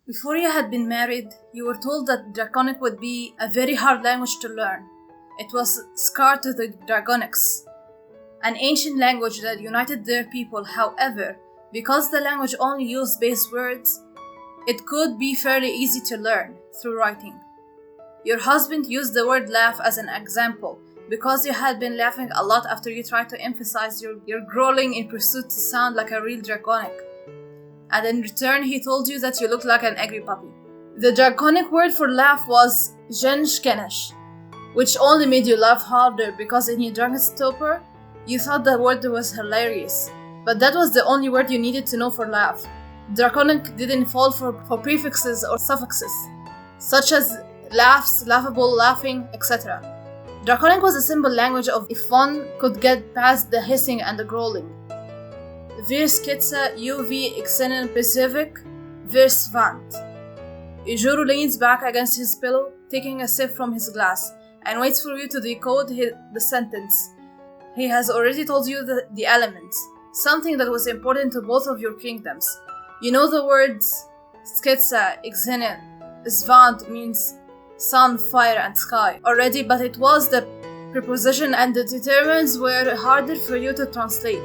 Before you had been married, you were told that draconic would be a very hard language to learn. It was scarred to the draconics, an ancient language that united their people. However, because the language only used base words, it could be fairly easy to learn through writing. Your husband used the word laugh as an example because you had been laughing a lot after you tried to emphasize your growling in pursuit to sound like a real draconic. And in return, he told you that you looked like an angry puppy. The draconic word for laugh was genshkenesh, which only made you laugh harder because in your drunken stupor, you thought the word was hilarious. But that was the only word you needed to know for laugh. Draconic didn't fall for prefixes or suffixes, such as laughs, laughable, laughing, etc. Draconic was a simple language of if one could get past the hissing and the growling. Vers skitsa UV exenen Pacific vers vant. Ijuru leans back against his pillow, taking a sip from his glass, and waits for you to decode the sentence. He has already told you the elements, something that was important to both of your kingdoms. You know the words skitsa, exenen, svant means sun, fire, and sky already, but it was the preposition and the determinants were harder for you to translate.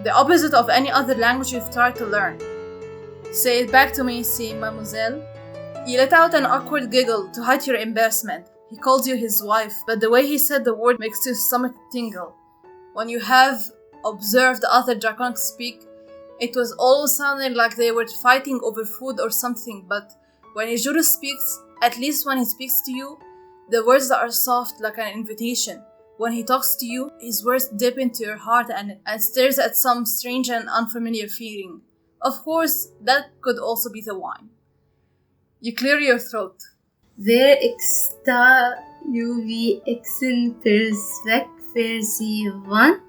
The opposite of any other language you've tried to learn. Say it back to me, si, mademoiselle. You let out an awkward giggle to hide your embarrassment. He called you his wife, but the way he said the word makes your stomach tingle. When you have observed other draconics speak, it was always sounding like they were fighting over food or something, but when Ijuru speaks, at least when he speaks to you, the words are soft like an invitation. When he talks to you, his words dip into your heart and stirs at some strange and unfamiliar feeling. Of course, that could also be the wine. You clear your throat. Ver exta UV exen persvek versivant.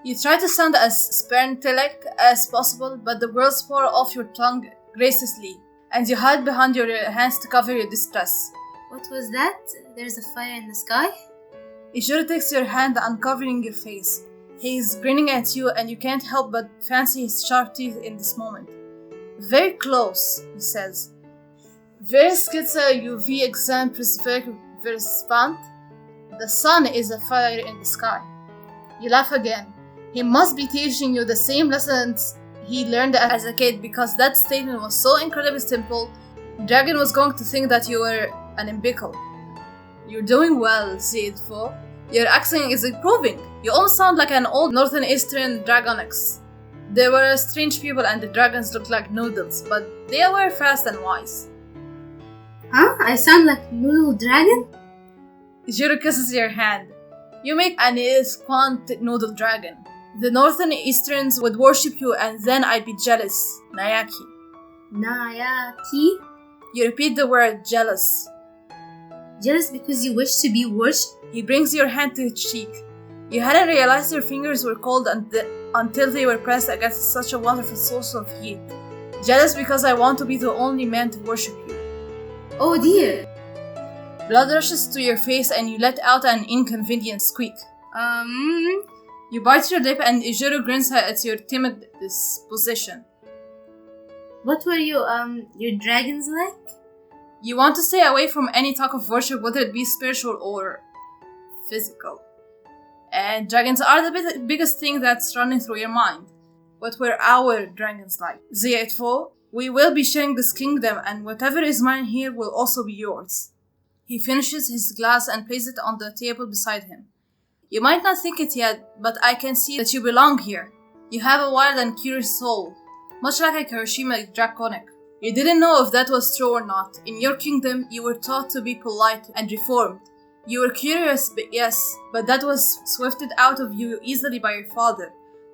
You try to sound as sperntilek as possible, but the words pour off your tongue graciously, and you hide behind your hands to cover your distress. What was that? There's a fire in the sky? Ijuru takes your hand, uncovering your face. He is grinning at you, and you can't help but fancy his sharp teeth in this moment. Very close, he says. Very skitsa UV exam versvant. The sun is a fire in the sky. You laugh again. He must be teaching you the same lessons he learned as a kid, because that statement was so incredibly simple. Dragon was going to think that you were an imbecile. You're doing well, Ziedfo. Your accent is improving. You almost sound like an old northeastern dragonics. They were strange people and the dragons looked like noodles, but they were fast and wise. Huh? I sound like noodle dragon? Ijuru kisses your hand. You make an Isquant noodle dragon. The northern easterns would worship you and then I'd be jealous. Nayaki. Nayaki? You repeat the word jealous. Jealous because you wish to be worshipped? He brings your hand to his cheek. You hadn't realized your fingers were cold until they were pressed against such a wonderful source of heat. Jealous because I want to be the only man to worship you. Oh dear. Blood rushes to your face and you let out an inconvenient squeak. You bite your lip and Ijuru grins at your timid disposition. What were your dragons like? You want to stay away from any talk of worship, whether it be spiritual or physical. And dragons are the biggest thing that's running through your mind. What were our dragons like? Zietfo, we will be sharing this kingdom and whatever is mine here will also be yours. He finishes his glass and places it on the table beside him. You might not think it yet, but I can see that you belong here. You have a wild and curious soul, much like a kirishima draconic. You didn't know if that was true or not. In your kingdom, you were taught to be polite and reformed. You were curious, but that was swifted out of you easily by your father,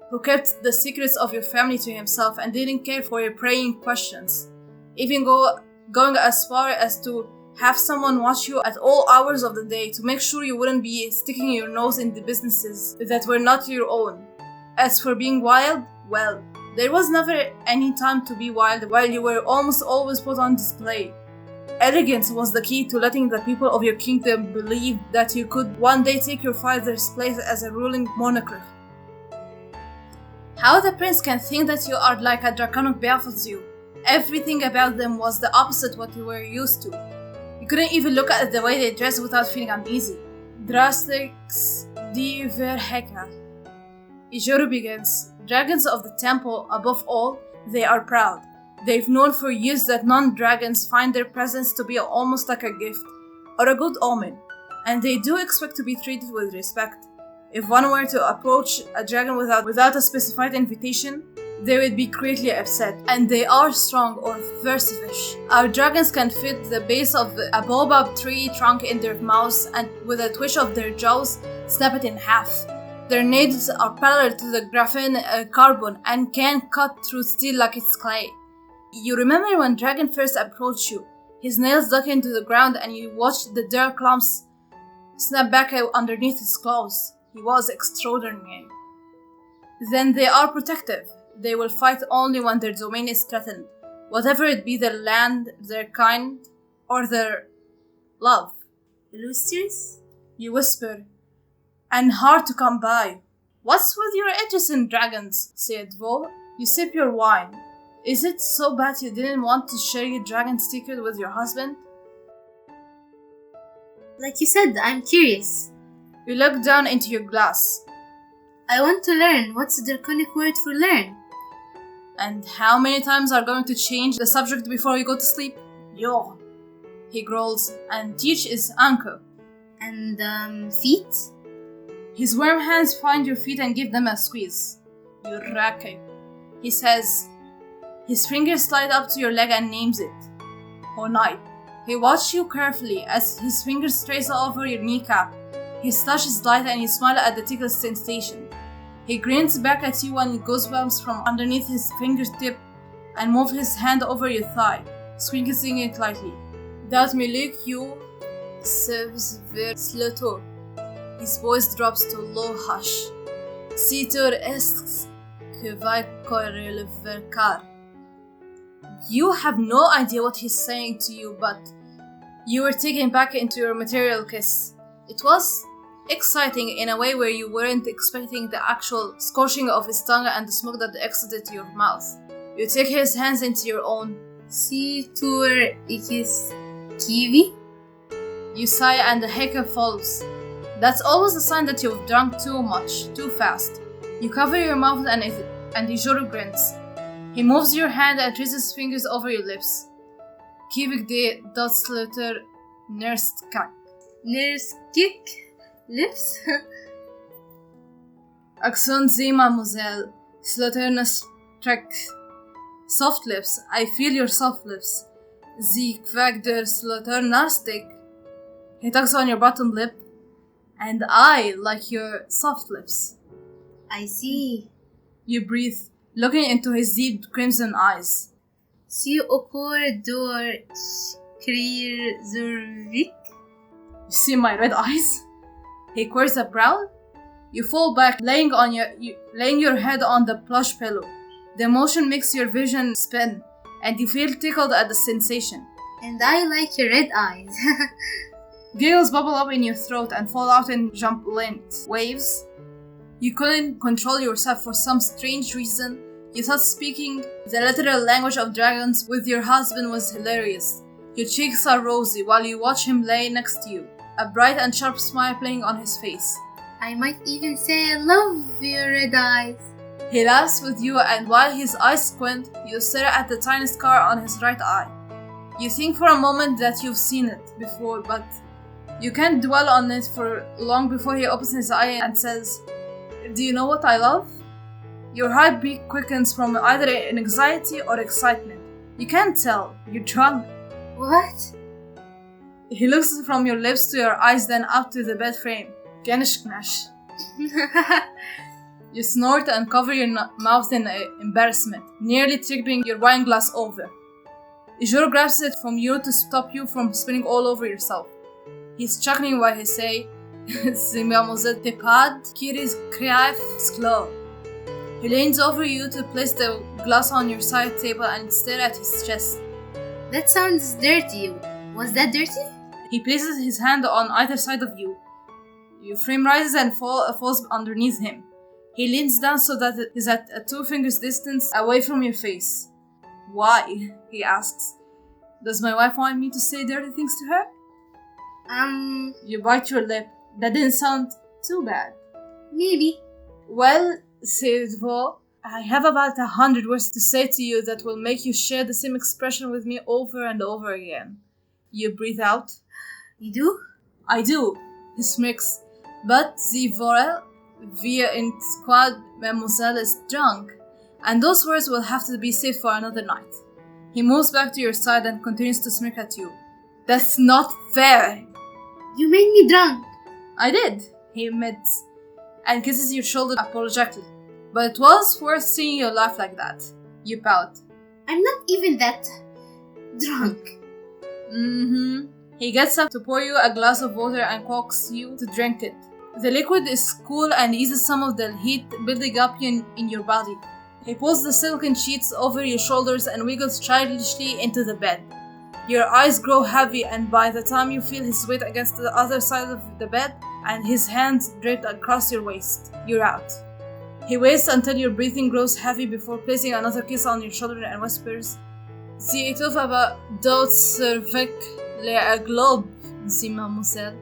who kept the secrets of your family to himself and didn't care for your praying questions, even going as far as to have someone watch you at all hours of the day to make sure you wouldn't be sticking your nose in the businesses that were not your own. As for being wild, well, there was never any time to be wild while you were almost always put on display. Arrogance was the key to letting the people of your kingdom believe that you could one day take your father's place as a ruling monarch. How the prince can think that you are like a draconic baffles you. Everything about them was the opposite what you were used to. You couldn't even look at the way they dressed without feeling uneasy. Drastics diver heka. Ijoro begins. Dragons of the temple, above all, they are proud. They've known for years that non-dragons find their presence to be almost like a gift, or a good omen, and they do expect to be treated with respect. If one were to approach a dragon without a specified invitation, they would be greatly upset, and they are strong or versifish. Our dragons can fit the base of a baobab tree trunk in their mouths and with a twitch of their jaws, snap it in half. Their nails are parallel to the graphene carbon and can cut through steel like it's clay. You remember when Dragon first approached you, his nails dug into the ground and you watched the dark lumps snap back out underneath his claws. He was extraordinary. Then they are protective. They will fight only when their domain is threatened, whatever it be their land, their kind, or their love. Illustrious? You whisper, and hard to come by. What's with your interest in dragons? Said Vo. You sip your wine. Is it so bad you didn't want to share your dragon secret with your husband? Like you said, I'm curious. You look down into your glass. I want to learn. What's the draconic word for learn? And how many times are going to change the subject before you go to sleep? Yo. He growls, and teach is anko. And, feet? His warm hands find your feet and give them a squeeze. You rake. He says. His fingers slide up to your leg and names it. Honai. He watches you carefully as his fingers trace over your kneecap. His touch is light and you smile at the tickle sensation. He grins back at you when goosebumps from underneath his fingertip and moves his hand over your thigh, squeezing it lightly. Dat milik you serves ver sloto. His voice drops to low hush. Situr est que vai correr verkar. You have no idea what he's saying to you, but you were taken back into your material kiss. It was exciting in a way where you weren't expecting the actual scorching of his tongue and the smoke that exited your mouth. You take his hands into your own. Si tur ikis kiwi? You sigh and the hiccup follows. That's always a sign that you've drunk too much, too fast. You cover your mouth and Ijoro grins. He moves your hand and traces fingers over your lips. Kivik de dat slutter nerskak. Nerskik? Lips? Axon zi mademoiselle. Slutter nerskak. Soft lips. I feel your soft lips. Zi kvak der slutter narstik. He tugs on your bottom lip. And I like your soft lips. I see. You breathe, looking into his deep crimson eyes. Si okor door skrir zurvik? You see my red eyes? He quirks a brow. You fall back, laying your head on the plush pillow. The motion makes your vision spin, and you feel tickled at the sensation. And I like your red eyes. Giggles bubble up in your throat and fall out in jump-linked waves. You couldn't control yourself for some strange reason. You thought speaking the literal language of dragons with your husband was hilarious. Your cheeks are rosy while you watch him lay next to you, a bright and sharp smile playing on his face. I might even say I love your red eyes. He laughs with you, and while his eyes squint, you stare at the tiny scar on his right eye. You think for a moment that you've seen it before, but you can't dwell on it for long before he opens his eye and says, "Do you know what I love?" Your heartbeat quickens from either anxiety or excitement. You can't tell. You're drunk. What? He looks from your lips to your eyes, then up to the bed frame. Ganishknash. You snort and cover your mouth in embarrassment, nearly tipping your wine glass over. Ijoro grabs it from you to stop you from spinning all over yourself. He's chuckling while he say, "Zimamozet tepad kiris kriaf sklo." He leans over you to place the glass on your side table and stare at his chest. That sounds dirty. Was that dirty? He places his hand on either side of you. Your frame rises and falls underneath him. He leans down so that he's at a 2 fingers distance away from your face. Why? He asks. Does my wife want me to say dirty things to her? You bite your lip. That didn't sound too bad. Maybe. Well, says Vo, I have about 100 words to say to you that will make you share the same expression with me over and over again. You breathe out. You do? I do, he smirks. But the vorel, via in squad, mademoiselle is drunk, and those words will have to be saved for another night. He moves back to your side and continues to smirk at you. That's not fair. You made me drunk. I did, he admits, and kisses your shoulder apologetically. But it was worth seeing you laugh like that. You pout. I'm not even that drunk. He gets up to pour you a glass of water and coaxes you to drink it. The liquid is cool and eases some of the heat building up in your body. He pulls the silken sheets over your shoulders and wiggles childishly into the bed. Your eyes grow heavy, and by the time you feel his weight against the other side of the bed and his hands draped across your waist, you're out. He waits until your breathing grows heavy before placing another kiss on your shoulder and whispers, "Si étouffe d'autres cervec les globe, si mademoiselle."